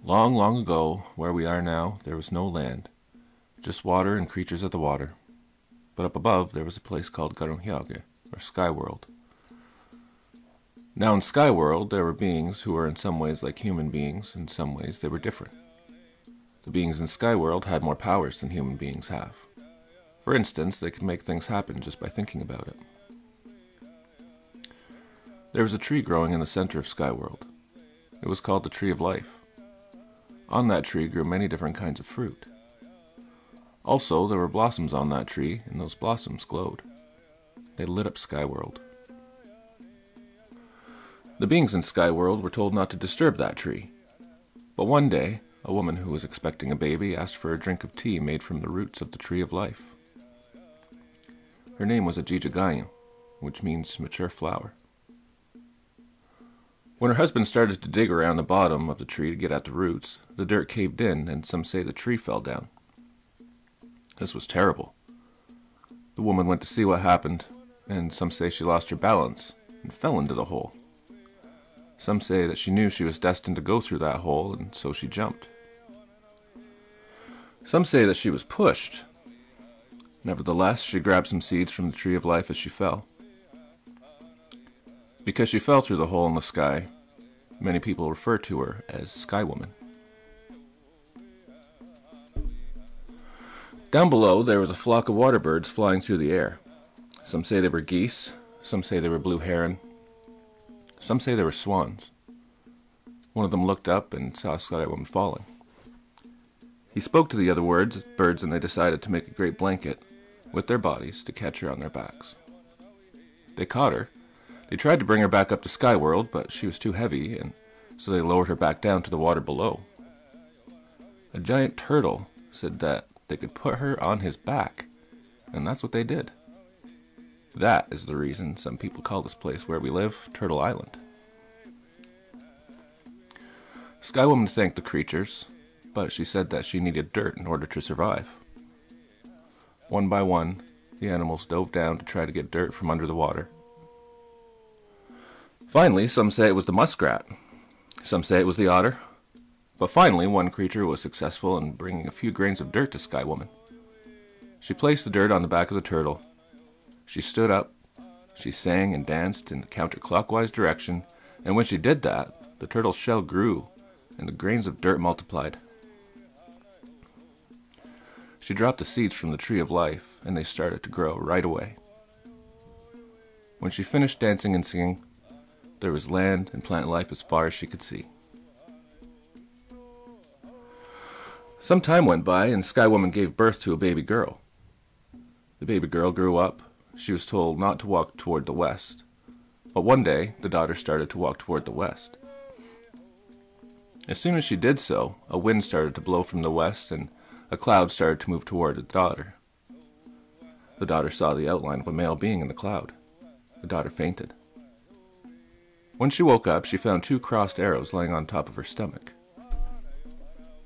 Long, long ago, where we are now, there was no land, just water and creatures of the water. But up above there was a place called Garonhyage, or Sky World. Now in Sky World there were beings who were in some ways like human beings, in some ways they were different. The beings in Sky World had more powers than human beings have. For instance, they could make things happen just by thinking about it. There was a tree growing in the center of Sky World. It was called the Tree of Life. On that tree grew many different kinds of fruit. Also, there were blossoms on that tree, and those blossoms glowed. They lit up Sky World. The beings in Sky World were told not to disturb that tree. But one day, a woman who was expecting a baby asked for a drink of tea made from the roots of the Tree of Life. Her name was Sha'tekayenton, which means mature flower. When her husband started to dig around the bottom of the tree to get at the roots, the dirt caved in, and some say the tree fell down. This was terrible. The woman went to see what happened, and some say she lost her balance and fell into the hole. Some say that she knew she was destined to go through that hole, and so she jumped. Some say that she was pushed. Nevertheless, she grabbed some seeds from the Tree of Life as she fell. Because she fell through the hole in the sky, many people refer to her as Sky Woman. Down below, there was a flock of water birds flying through the air. Some say they were geese, some say they were blue heron, some say they were swans. One of them looked up and saw Sky Woman falling. He spoke to the other birds, and they decided to make a great blanket with their bodies to catch her on their backs. They caught her. They tried to bring her back up to Sky World, but she was too heavy, and so they lowered her back down to the water below. A giant turtle said that they could put her on his back, and that's what they did. That is the reason some people call this place where we live Turtle Island. Sky Woman thanked the creatures, but she said that she needed dirt in order to survive. One by one, the animals dove down to try to get dirt from under the water. Finally, some say it was the muskrat. Some say it was the otter. But finally, one creature was successful in bringing a few grains of dirt to Sky Woman. She placed the dirt on the back of the turtle. She stood up. She sang and danced in a counterclockwise direction, and when she did that, the turtle's shell grew, and the grains of dirt multiplied. She dropped the seeds from the Tree of Life, and they started to grow right away. When she finished dancing and singing, there was land and plant life as far as she could see. Some time went by, and Sky Woman gave birth to a baby girl. The baby girl grew up. She was told not to walk toward the west. But one day, the daughter started to walk toward the west. As soon as she did so, a wind started to blow from the west, and a cloud started to move toward the daughter. The daughter saw the outline of a male being in the cloud. The daughter fainted. When she woke up, she found 2 crossed arrows laying on top of her stomach.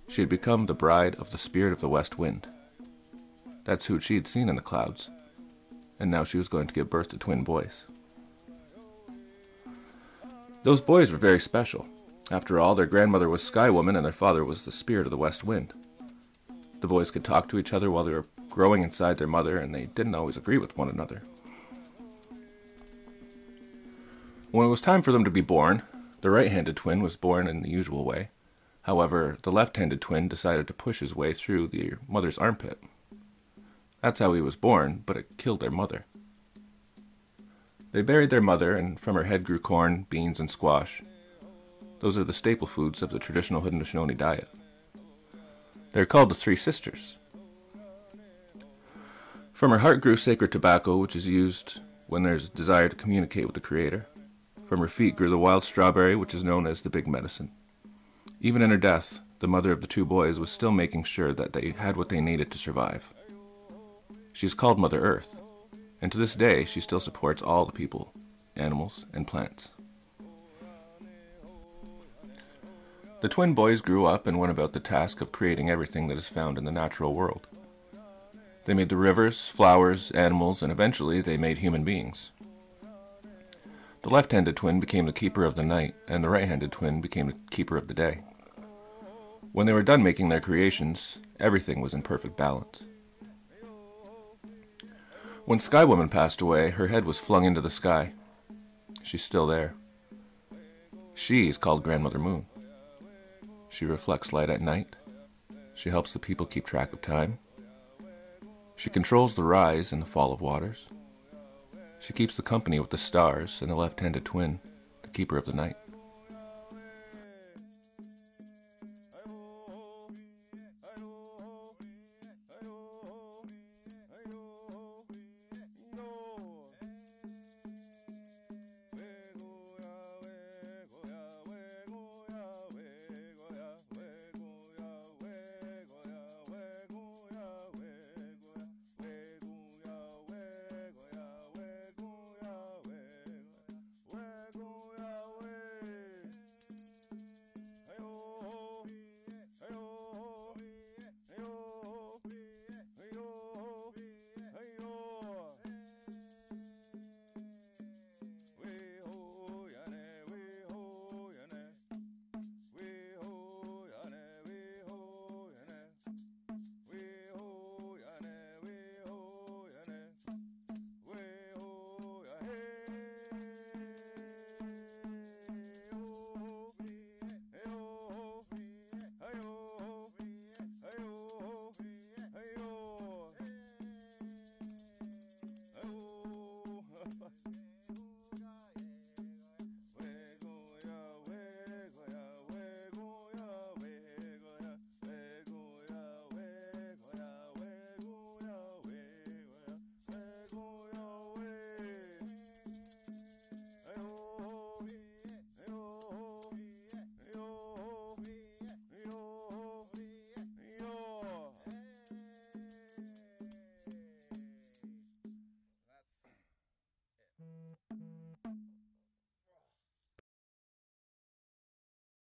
She had become the bride of the spirit of the west wind. That's who she had seen in the clouds, and now she was going to give birth to twin boys. Those boys were very special. After all, their grandmother was Sky Woman and their father was the spirit of the west wind. The boys could talk to each other while they were growing inside their mother, and they didn't always agree with one another. When it was time for them to be born, the right-handed twin was born in the usual way. However, the left-handed twin decided to push his way through the mother's armpit. That's how he was born, but it killed their mother. They buried their mother, and from her head grew corn, beans, and squash. Those are the staple foods of the traditional Haudenosaunee diet. They're called the 3 sisters. From her heart grew sacred tobacco, which is used when there's a desire to communicate with the Creator. From her feet grew the wild strawberry, which is known as the big medicine. Even in her death, the mother of the 2 boys was still making sure that they had what they needed to survive. She is called Mother Earth, and to this day she still supports all the people, animals, and plants. The twin boys grew up and went about the task of creating everything that is found in the natural world. They made the rivers, flowers, animals, and eventually they made human beings. The left-handed twin became the keeper of the night, and the right-handed twin became the keeper of the day. When they were done making their creations, everything was in perfect balance. When Sky Woman passed away, her head was flung into the sky. She's still there. She is called Grandmother Moon. She reflects light at night. She helps the people keep track of time. She controls the rise and the fall of waters. She keeps the company with the stars and the left-handed twin, the keeper of the night.